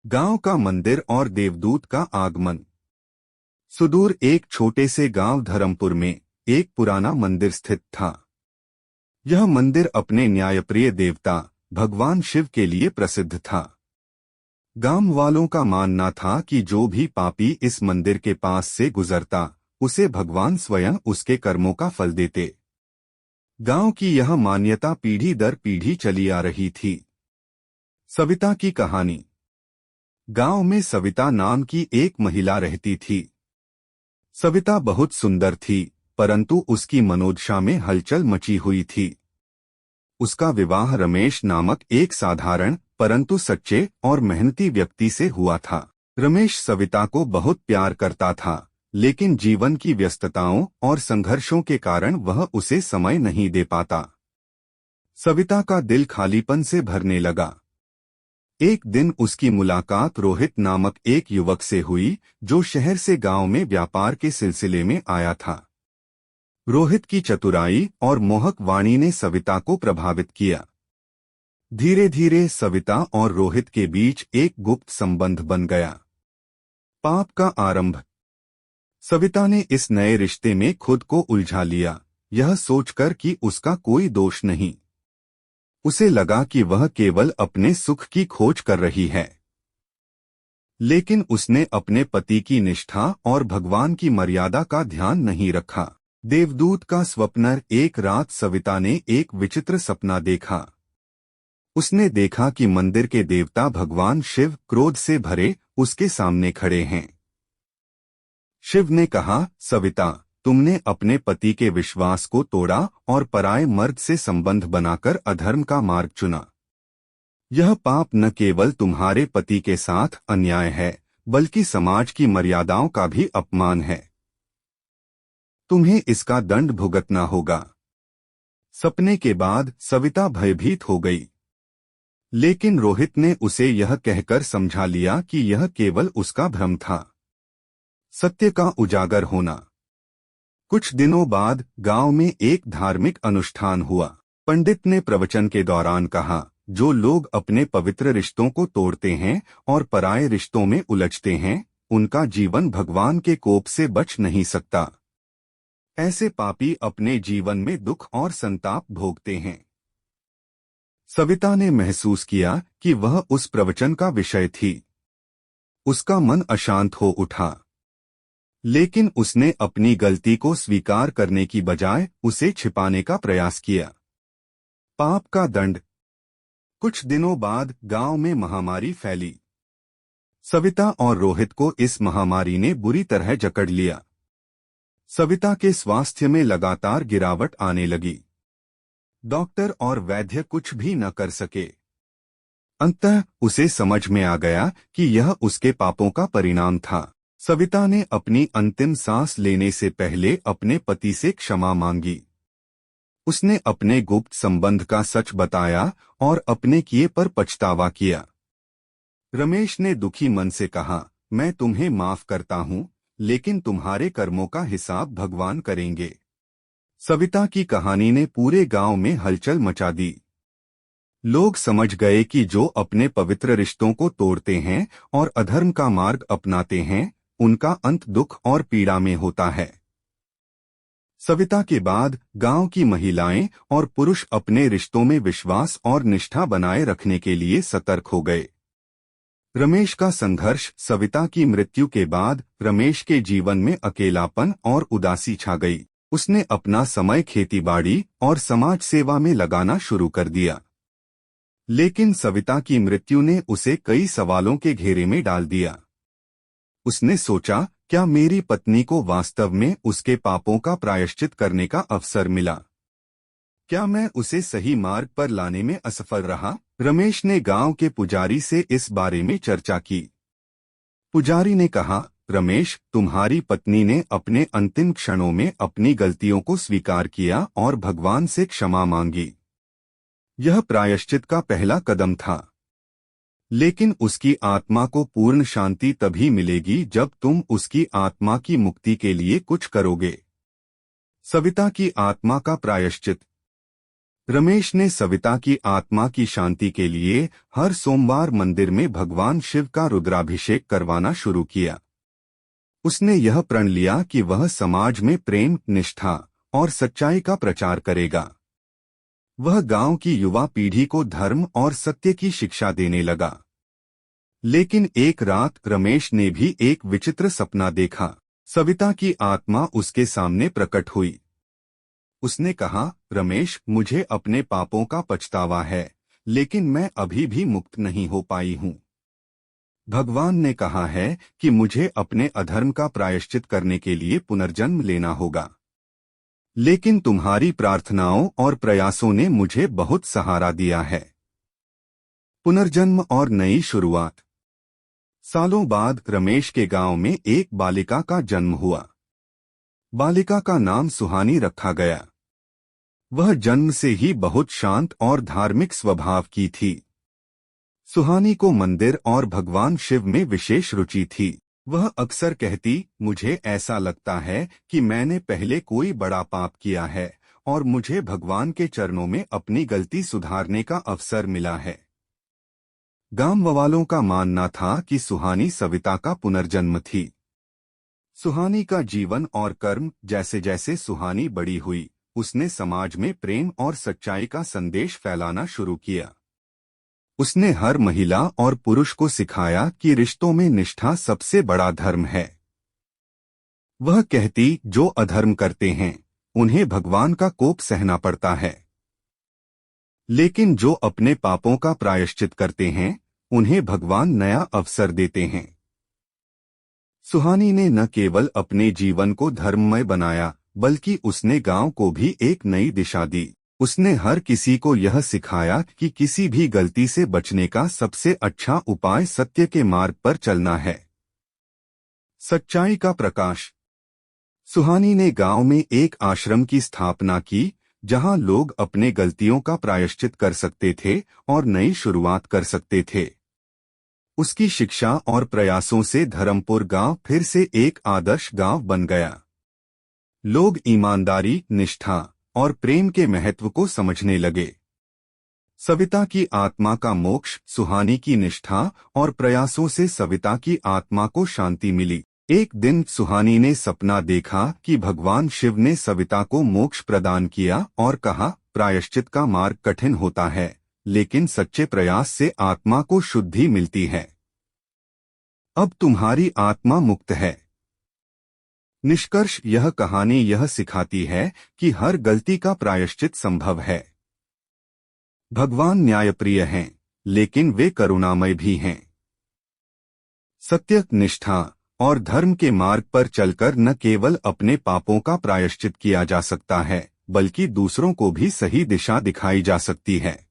गांव का मंदिर और देवदूत का आगमन। सुदूर एक छोटे से गांव धर्मपुर में एक पुराना मंदिर स्थित था। यह मंदिर अपने न्यायप्रिय देवता भगवान शिव के लिए प्रसिद्ध था। गांव वालों का मानना था कि जो भी पापी इस मंदिर के पास से गुजरता उसे भगवान स्वयं उसके कर्मों का फल देते। गांव की यह मान्यता पीढ़ी दर पीढ़ी चली आ रही थी। सविता की कहानी। गांव में सविता नाम की एक महिला रहती थी। सविता बहुत सुंदर थी, परंतु उसकी मनोदशा में हलचल मची हुई थी। उसका विवाह रमेश नामक एक साधारण परंतु सच्चे और मेहनती व्यक्ति से हुआ था। रमेश सविता को बहुत प्यार करता था, लेकिन जीवन की व्यस्तताओं और संघर्षों के कारण वह उसे समय नहीं दे पाता। सविता का दिल खालीपन से भरने लगा। एक दिन उसकी मुलाकात रोहित नामक एक युवक से हुई, जो शहर से गांव में व्यापार के सिलसिले में आया था। रोहित की चतुराई और मोहक वाणी ने सविता को प्रभावित किया। धीरे धीरे सविता और रोहित के बीच एक गुप्त संबंध बन गया। पाप का आरंभ। सविता ने इस नए रिश्ते में खुद को उलझा लिया, यह सोचकर कि उसका कोई दोष नहीं। उसे लगा कि वह केवल अपने सुख की खोज कर रही है। लेकिन उसने अपने पति की निष्ठा और भगवान की मर्यादा का ध्यान नहीं रखा। देवदूत का स्वप्न। एक रात सविता ने एक विचित्र सपना देखा। उसने देखा कि मंदिर के देवता भगवान शिव क्रोध से भरे उसके सामने खड़े हैं। शिव ने कहा, सविता, तुमने अपने पति के विश्वास को तोड़ा और पराये मर्द से संबंध बनाकर अधर्म का मार्ग चुना। यह पाप न केवल तुम्हारे पति के साथ अन्याय है, बल्कि समाज की मर्यादाओं का भी अपमान है। तुम्हें इसका दंड भुगतना होगा। सपने के बाद सविता भयभीत हो गई, लेकिन रोहित ने उसे यह कहकर समझा लिया कि यह केवल उसका भ्रम था। सत्य का उजागर होना। कुछ दिनों बाद गांव में एक धार्मिक अनुष्ठान हुआ। पंडित ने प्रवचन के दौरान कहा, जो लोग अपने पवित्र रिश्तों को तोड़ते हैं और पराये रिश्तों में उलझते हैं, उनका जीवन भगवान के कोप से बच नहीं सकता। ऐसे पापी अपने जीवन में दुख और संताप भोगते हैं। सविता ने महसूस किया कि वह उस प्रवचन का विषय थी। उसका मन अशांत हो उठा, लेकिन उसने अपनी गलती को स्वीकार करने की बजाय उसे छिपाने का प्रयास किया। पाप का दंड। कुछ दिनों बाद गांव में महामारी फैली। सविता और रोहित को इस महामारी ने बुरी तरह जकड़ लिया। सविता के स्वास्थ्य में लगातार गिरावट आने लगी। डॉक्टर और वैद्य कुछ भी न कर सके। अंततः उसे समझ में आ गया कि यह उसके पापों का परिणाम था। सविता ने अपनी अंतिम सांस लेने से पहले अपने पति से क्षमा मांगी। उसने अपने गुप्त संबंध का सच बताया और अपने किए पर पछतावा किया। रमेश ने दुखी मन से कहा, मैं तुम्हें माफ करता हूं, लेकिन तुम्हारे कर्मों का हिसाब भगवान करेंगे। सविता की कहानी ने पूरे गांव में हलचल मचा दी। लोग समझ गए कि जो अपने पवित्र रिश्तों को तोड़ते हैं और अधर्म का मार्ग अपनाते हैं, उनका अंत दुख और पीड़ा में होता है। सविता के बाद गांव की महिलाएं और पुरुष अपने रिश्तों में विश्वास और निष्ठा बनाए रखने के लिए सतर्क हो गए। रमेश का संघर्ष। सविता की मृत्यु के बाद रमेश के जीवन में अकेलापन और उदासी छा गई। उसने अपना समय खेतीबाड़ी और समाज सेवा में लगाना शुरू कर दिया। लेकिन सविता की मृत्यु ने उसे कई सवालों के घेरे में डाल दिया। उसने सोचा, क्या मेरी पत्नी को वास्तव में उसके पापों का प्रायश्चित करने का अवसर मिला? क्या मैं उसे सही मार्ग पर लाने में असफल रहा? रमेश ने गांव के पुजारी से इस बारे में चर्चा की। पुजारी ने कहा, रमेश, तुम्हारी पत्नी ने अपने अंतिम क्षणों में अपनी गलतियों को स्वीकार किया और भगवान से क्षमा मांगी। यह प्रायश्चित का पहला कदम था। लेकिन उसकी आत्मा को पूर्ण शांति तभी मिलेगी जब तुम उसकी आत्मा की मुक्ति के लिए कुछ करोगे। सविता की आत्मा का प्रायश्चित। रमेश ने सविता की आत्मा की शांति के लिए हर सोमवार मंदिर में भगवान शिव का रुद्राभिषेक करवाना शुरू किया। उसने यह प्रण लिया कि वह समाज में प्रेम, निष्ठा और सच्चाई का प्रचार करेगा। वह गांव की युवा पीढ़ी को धर्म और सत्य की शिक्षा देने लगा। लेकिन एक रात रमेश ने भी एक विचित्र सपना देखा। सविता की आत्मा उसके सामने प्रकट हुई। उसने कहा, रमेश, मुझे अपने पापों का पछतावा है, लेकिन मैं अभी भी मुक्त नहीं हो पाई हूँ। भगवान ने कहा है कि मुझे अपने अधर्म का प्रायश्चित करने के लिए पुनर्जन्म लेना होगा। लेकिन तुम्हारी प्रार्थनाओं और प्रयासों ने मुझे बहुत सहारा दिया है। पुनर्जन्म और नई शुरुआत। सालों बाद रमेश के गांव में एक बालिका का जन्म हुआ। बालिका का नाम सुहानी रखा गया। वह जन्म से ही बहुत शांत और धार्मिक स्वभाव की थी। सुहानी को मंदिर और भगवान शिव में विशेष रुचि थी। वह अक्सर कहती, मुझे ऐसा लगता है कि मैंने पहले कोई बड़ा पाप किया है और मुझे भगवान के चरणों में अपनी गलती सुधारने का अवसर मिला है। गांव वालों का मानना था कि सुहानी सविता का पुनर्जन्म थी। सुहानी का जीवन और कर्म। जैसे जैसे सुहानी बड़ी हुई, उसने समाज में प्रेम और सच्चाई का संदेश फैलाना शुरू किया। उसने हर महिला और पुरुष को सिखाया कि रिश्तों में निष्ठा सबसे बड़ा धर्म है। वह कहती, जो अधर्म करते हैं उन्हें भगवान का कोप सहना पड़ता है, लेकिन जो अपने पापों का प्रायश्चित करते हैं उन्हें भगवान नया अवसर देते हैं। सुहानी ने न केवल अपने जीवन को धर्ममय बनाया, बल्कि उसने गांव को भी एक नई दिशा दी। उसने हर किसी को यह सिखाया कि किसी भी गलती से बचने का सबसे अच्छा उपाय सत्य के मार्ग पर चलना है। सच्चाई का प्रकाश। सुहानी ने गांव में एक आश्रम की स्थापना की, जहां लोग अपने गलतियों का प्रायश्चित कर सकते थे और नई शुरुआत कर सकते थे। उसकी शिक्षा और प्रयासों से धरमपुर गांव फिर से एक आदर्श गांव बन गया। लोग ईमानदारी, निष्ठा और प्रेम के महत्व को समझने लगे। सविता की आत्मा का मोक्ष। सुहानी की निष्ठा और प्रयासों से सविता की आत्मा को शांति मिली। एक दिन सुहानी ने सपना देखा कि भगवान शिव ने सविता को मोक्ष प्रदान किया और कहा, प्रायश्चित का मार्ग कठिन होता है, लेकिन सच्चे प्रयास से आत्मा को शुद्धि मिलती है। अब तुम्हारी आत्मा मुक्त है। निष्कर्ष। यह कहानी यह सिखाती है कि हर गलती का प्रायश्चित संभव है। भगवान न्यायप्रिय हैं, लेकिन वे करुणामय भी हैं। सत्य, निष्ठा और धर्म के मार्ग पर चलकर न केवल अपने पापों का प्रायश्चित किया जा सकता है, बल्कि दूसरों को भी सही दिशा दिखाई जा सकती है।